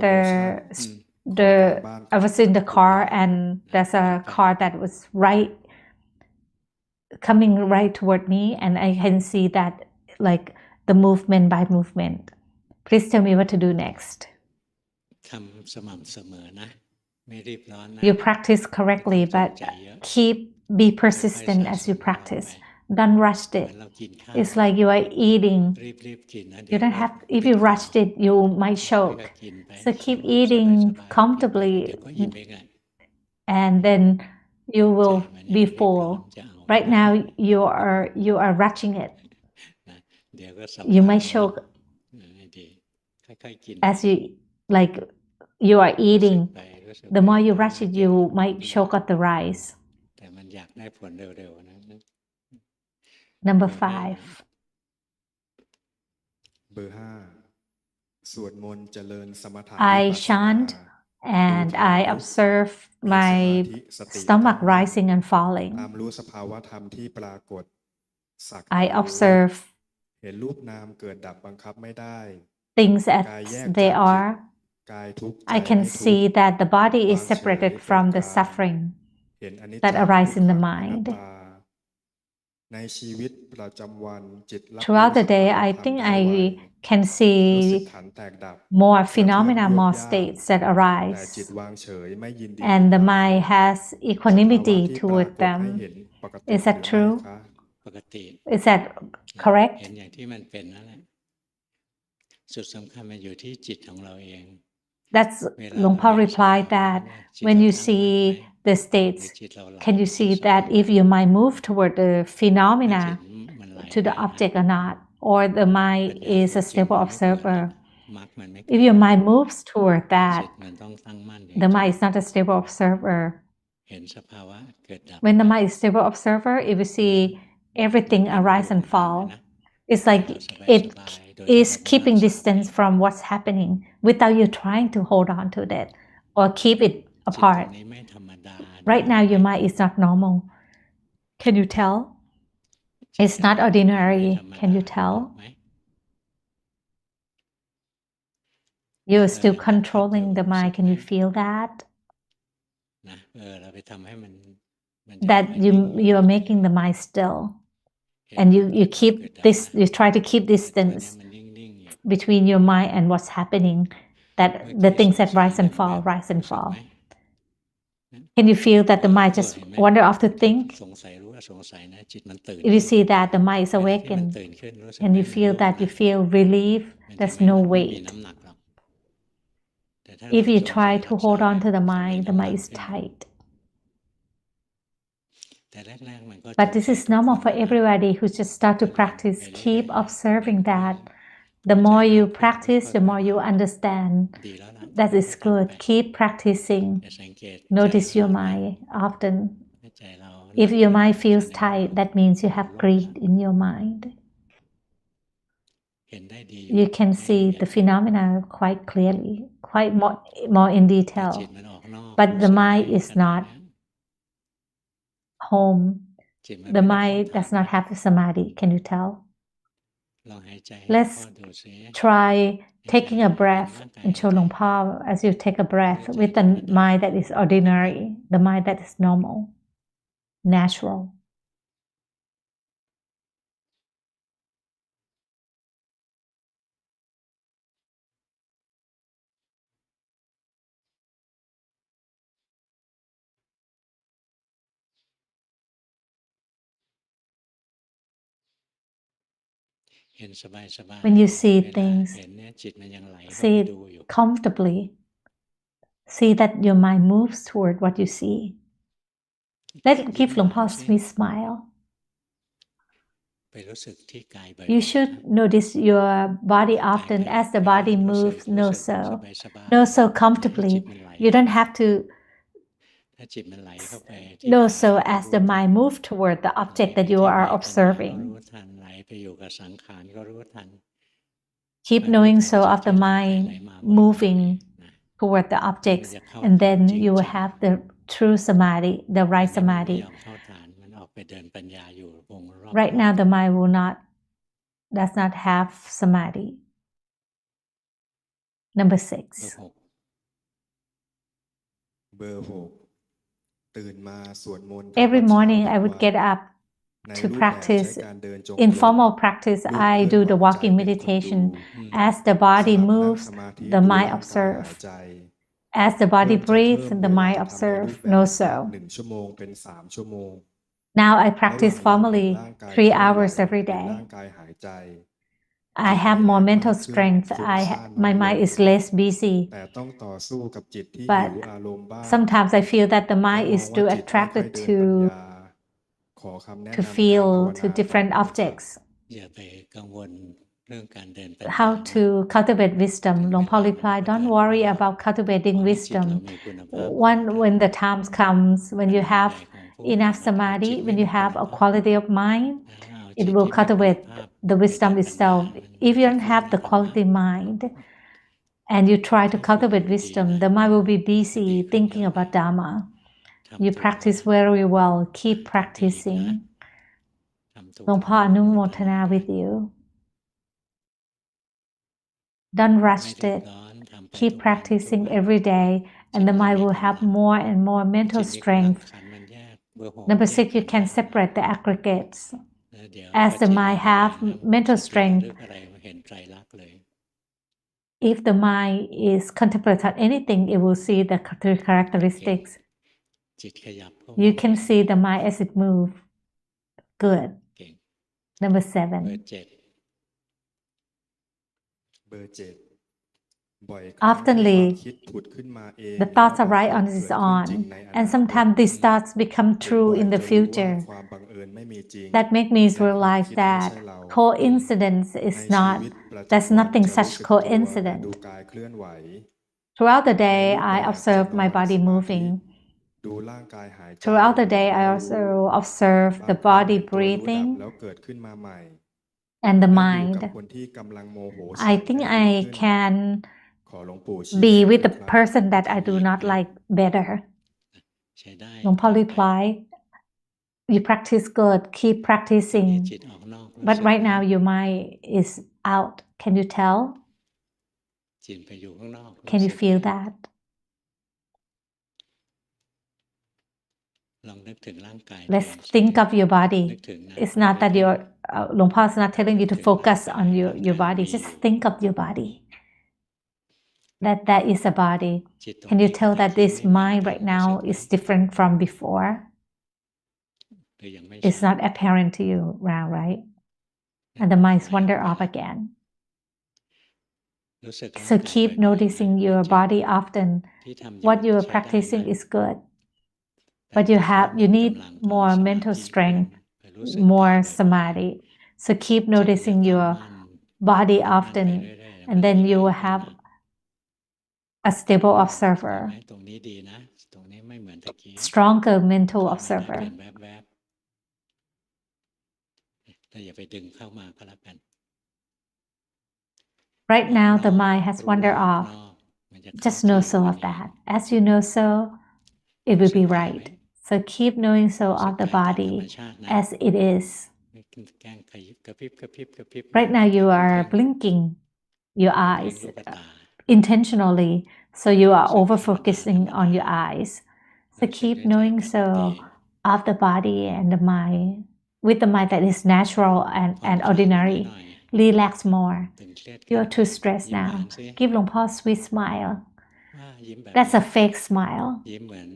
A: the car and there's a car that was coming right toward me, and I can see that like the movement by movement. Please tell me what to do next.
B: ทำสม่ำเสมอนะไม่รีบร้อนนะ
A: You practice correctly, but be persistent as you practice. Don't rush it. It's like you are eating. You don't have. If you rushed it, you might choke. So keep eating comfortably, and then you will be full. Right now, you are rushing it. You might choke as you are eating. The more you rush it, you might choke up the rice. Number 5. I chant and I observe my stomach rising and falling. I observe things as they are. I can see that the body is separated from the suffering that arises in the mind. Throughout the day, I think I can see more phenomena, more states that arise, and the mind has equanimity toward them. Is that true? Is that correct?
B: เห็นอย่างที่มันเป็นนั่นแหละสุดสำคัญมันอยู่ที่จิตของเราเอง
A: That's Luangpo replied that when you see the states, can you see that if your mind move toward the phenomena to the object or not, or the mind is a stable observer? If your mind moves toward that, the mind is not a stable observer. When the mind is a stable observer, if you see everything arise and fall, it's like it is keeping distance from what's happening without you trying to hold on to that or keep it apart. Right now, your mind is not normal. Can you tell? It's not ordinary. Can you tell? You're still controlling the mind. Can you feel that? that you are making the mind still, and you keep this, you try to keep distance between your mind and what's happening, that the things that rise and fall. Can you feel that the mind just wander off to think? If you see that the mind is awakened, and you feel that, you feel relief, there's no weight. If you try to hold on to the mind is tight. But this is normal for everybody who just start to practice. Keep observing that. The more you practice, the more you understand. That is good. Keep practicing. Notice your mind often. If your mind feels tight, that means you have greed in your mind. You can see the phenomena quite clearly, quite more in detail. But the mind is not home. The mind does not have samadhi. Can you tell? Let's try taking a breath and show Luangpu as you take a breath with the mind that is ordinary, the mind that is normal, natural. When you see things, see it comfortably. See that your mind moves toward what you see. Give Luangpu a sweet smile. You should notice your body often. As the body moves, know so comfortably. You don't have to know so as the mind moves toward the object that you are observing. Keep knowing so of the mind moving toward the objects, and then you will have the true samadhi, the right samadhi. Right now the mind does not have samadhi. Number 6.
C: เบอร์ 6 ตื่นมาสวดมนต์
A: Every morning I would get up to practice informal practice. I do the walking meditation. As the body moves, the mind observe. As the body breathes, the mind observe. Know so.
C: 1 ชั่วโมงเป็น 3 ชั่วโมง
A: Now I practice formally 3 hours every day.
C: ร่างกายหายใจ
A: I have more mental strength. My mind is less busy.
C: แต่ต้องต่อสู้กับจิตที่หิวอารมณ์บ้าง
A: Sometimes I feel that the mind is too attracted to feel to different objects. How to cultivate wisdom? Luangpu replied, don't worry about cultivating wisdom. When the time comes, when you have enough samadhi, when you have a quality of mind, it will cultivate the wisdom itself. If you don't have the quality mind, and you try to cultivate wisdom, the mind will be busy thinking about Dhamma. You practice very well. Keep practicing. Luangpu Anumotana with you. Don't rush it. Keep practicing every day, and the mind will have more and more mental strength. Number 6, you can separate the aggregates. As the mind have mental strength, if the mind is contemplating anything, it will see the 3 characteristics. You can see the mind as it moves. Good. Number 7.
C: เบอร์ 7
A: Oftenly, the thoughts arise on its own, and sometimes these thoughts become true in the future. That makes me realize that coincidence is not, there's nothing such coincident. Throughout the day, I observe my body moving. Throughout the day, I also observe the body breathing and the mind. I think I can be with the person that I do not like better. Luangpu replied, you practice good, keep practicing. But right now your mind is out. Can you tell? Can you feel that?
B: ลองนึกถึงร่างกาย
A: Let's think of your
B: นึก
A: body.
B: ถึงนะ
A: It's not that you're Luang Por is not telling you to
B: นึกถึง
A: focus
B: ร่าง
A: on
B: กาย
A: your
B: ร่างกาย
A: body.
B: มี
A: Just
B: อยู่
A: think of your body. That is a body.
B: จิตตรง
A: Can you
B: นี้
A: tell
B: กับ
A: that
B: ที่
A: this
B: ไม่เหมือน
A: mind
B: กัน
A: right
B: รู้สึ
A: now
B: กไหม
A: is different from before?
B: หรือยังไม่
A: It's
B: ชัด
A: not apparent to you now, right?
B: นะ
A: And the mind
B: ขยับ
A: wander
B: ไป
A: off
B: นะ
A: again.
B: รู้สึกร่าง
A: So
B: กาย
A: keep
B: บ่อยๆนะ
A: noticing
B: ไม่
A: your
B: เจ็บ
A: body often.
B: ที่ทำอยู่
A: What you are
B: ใช้ได้
A: practicing
B: นะ
A: is good.
B: แต่
A: But you
B: ถ้าเพิ่ม
A: you
B: กำ
A: need
B: ลังของ
A: more
B: สมา
A: mental
B: ธิขึ้น
A: strength,
B: ไปรู้สึกได้
A: more
B: บ่อย
A: samadhi. So keep
B: ๆ จิตอย่า
A: noticing
B: ตั้ง
A: your
B: มั่น
A: body
B: ตั้งมั่นไป
A: often,
B: เรื่อยๆ
A: and
B: มัน
A: then
B: มี
A: you
B: ห
A: will
B: ลาย
A: have
B: นะ
A: a stable
B: เห็นไหม
A: observer,
B: ตรงนี้ดีนะ ตรงนี้ไม่เหมือนตะกี้
A: stronger mental
B: เข้ามาได้
A: observer.
B: เป็นแวบๆแต่อย่าไปดึงเข้ามาก็แล้วกัน
A: Right
B: ออก
A: now,
B: น
A: the
B: อก
A: mind has
B: รู้
A: wandered
B: ออก
A: off.
B: นอกมันจะเข้า
A: Just
B: ที่
A: know
B: อยู่
A: so
B: อั
A: of
B: นนี้
A: that. As you know so, it
B: รู้
A: will
B: สึก
A: be
B: กายไหม
A: right. So keep knowing so
B: รู้สึ
A: of
B: ก
A: the
B: กายตามธรรม
A: body
B: ชาตินะ
A: as it is.
B: ไม่แกล้งขยิบกระพริบกระพริบกระพริบ
A: Right now,
B: อย่า
A: you
B: ไป
A: are
B: เพ่ง
A: blinking your
B: อย่าไปเพ่ง
A: eyes
B: ลูกตา
A: intentionally, so you
B: รู้
A: are
B: สึก
A: over
B: ธรรมดา
A: focusing
B: ธรรม
A: on
B: ดา
A: your eyes. So
B: รู้สึก
A: keep
B: ด้วยใจ
A: knowing
B: ปก
A: so
B: ติ
A: of the body and the mind with the mind that is natural
B: ผ่อน
A: and
B: คลายลง
A: ordinary.
B: หน่อย
A: Relax more.
B: ๆตึงเครียด
A: You
B: กัน
A: are too stressed
B: ยิ้มหวาน
A: now.
B: สิ
A: Give Luang Por a sweet smile.
B: ว่ายิ้มแบบ
A: That's
B: นี้
A: a fake smile.
B: ยิ้มเหมือน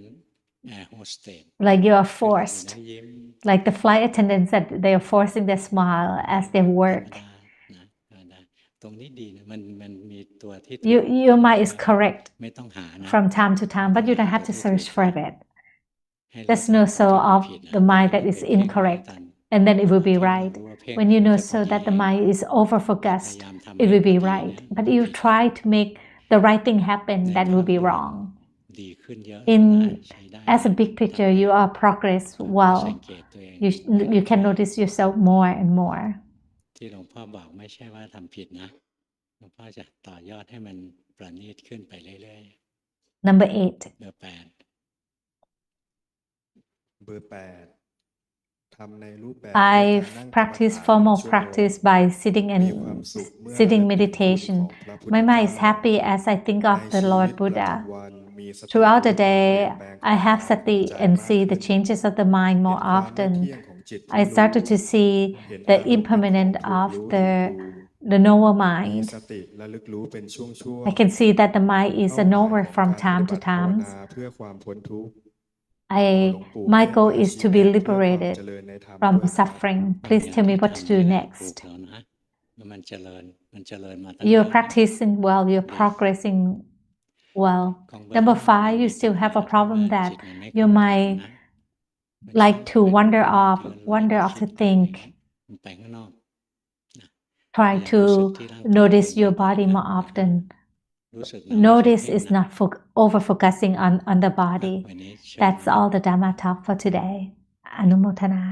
B: แอร์โฮสเตส
A: Like you are
B: ขึ้นอยู่
A: forced.
B: นะยิ้ม
A: Like the flight attendants that they are forcing their smile as they
B: ธรรม
A: work.
B: ดานะธรรมดาตรงนี้ดีนะมันมีตัวที่ถูก
A: Your
B: ทำ
A: mind
B: ให้
A: is correct
B: ไม่ต้องหานะ
A: from time to
B: ไม่
A: time,
B: ต้อ
A: but
B: ง
A: you
B: หา
A: don't
B: ตั
A: have
B: ว
A: to
B: ที่ถู
A: search
B: ก
A: for
B: นะ
A: that.
B: ให้รู้
A: Just
B: ทัน
A: know
B: ตัว
A: so
B: ที่มัน
A: of
B: ผิดนะ
A: the
B: ตรง
A: mind
B: นี้
A: that
B: มัน
A: is
B: ไปเพ่งรู้
A: incorrect,
B: ทัน
A: and then it
B: พ
A: will
B: อ
A: be
B: เพ่งเรา
A: right.
B: รู้ว่าเพ่ง
A: When you
B: มัน
A: know
B: จะพอ
A: so
B: ดี
A: that the mind is
B: อย่า
A: over
B: พ
A: focused,
B: ยายามทำ
A: it
B: ให้
A: will
B: พอ
A: be
B: ดี
A: right.
B: นะ
A: But
B: วิ
A: you
B: ธีการ
A: try to make the right thing
B: ใน
A: happen, that
B: ภา
A: will
B: พ
A: be
B: รวม
A: wrong.
B: ดีขึ้นเยอะแล้วนะ ใช้ได้
A: As a
B: นะ
A: big
B: ทำ
A: picture,
B: ให้
A: you are progress
B: หลวงพ่อสัง
A: well.
B: เกตตัวเอง
A: You
B: บ่
A: can
B: อย
A: notice yourself more and more.
B: ๆที่หลวงพ่อบอกไม่ใช่ว่าทำผิดนะหลวงพ่อจะต่อยอดให้มันประณีตขึ้นไปเรื่อย
A: Number 8.
B: ๆเบอร์ 8
C: เบอร์ 8 ทำในรูปแบบ
A: I've practiced formal practice by sitting
C: มี
A: and
C: ความสุขเมื่อ
A: sitting
C: ระลึกถึงคุณ
A: meditation.
C: ของพระพุทธ
A: My mind is
C: เจ้า
A: happy as I think
C: ใน
A: of the
C: ชีวิ
A: Lord
C: ตประ
A: Buddha.
C: จำวันมีสติ
A: Throughout the
C: รู้ความเปลี่ย
A: day,
C: นแปลงข
A: I
C: อง
A: have
C: กายของ
A: sati
C: ใจ
A: and
C: มาก
A: see the
C: ขึ้น
A: changes of the mind
C: เห็น
A: more
C: ความไม่
A: often.
C: เที่ยงของจิต
A: I
C: ผู้รู้
A: started to see
C: เห็น
A: the
C: อารมณ์เป็นของ
A: impermanent
C: ถูก
A: of
C: รู้ถูกดู
A: the knower
C: มี
A: mind.
C: สติระลึกรู้เป็นช่วง
A: I can see that the mind
C: ๆ
A: is
C: เป้า
A: a
C: หมาย
A: knower
C: ของ
A: from
C: การป
A: time
C: ฏิ
A: to
C: บัติภาว
A: time.
C: นาเพื่อความพ้นทุกข์ ขอหลวงปู่เม
A: My
C: ต
A: goal
C: ตา
A: is
C: ชี้
A: to
C: แนะ
A: be
C: เพื่อความ
A: liberated
C: เจริญในธรรม
A: from
C: ด้วยครับ
A: suffering.
B: บาง
A: Please
B: อย่าง
A: tell me
B: ที่
A: what to
B: ทำ
A: do
B: นี่แหละถูก
A: next.
B: แล้วนะแล้วมันเจริญมาตั้ง
A: You're
B: เยอะนะ
A: practicing well, you're
B: ดี
A: progressing well.
B: ของเบอร์
A: Number
B: 5
A: 5,
B: มี
A: you
B: ปัญ
A: still
B: หา
A: have a
B: ที่
A: problem
B: ว่า
A: that
B: จิตมันไม่ค
A: your
B: งที่
A: mind
B: นะมัน
A: like
B: ฟุ้ง
A: to
B: ไป
A: wander
B: เรื่อย
A: off,
B: ๆเลื่อนไหล
A: wander
B: ไป
A: off
B: คิ
A: to
B: ดไปอะไร
A: think.
B: เงี้ยมันไปข้างนอกนะพ
A: Try
B: ยายามรู้สึก
A: to
B: ที่ร่างกายตัว
A: notice
B: เอง
A: your
B: บ่อย
A: body
B: ๆนะ
A: more often.
B: รู้สึกแล้วไม่ใช่
A: Notice
B: เพ่ง
A: is
B: นะ
A: not over focusing on the
B: อ่ะ
A: body.
B: วันนี้เชิญ
A: That's
B: นะ
A: all the Dhamma talk for today. Anumotana.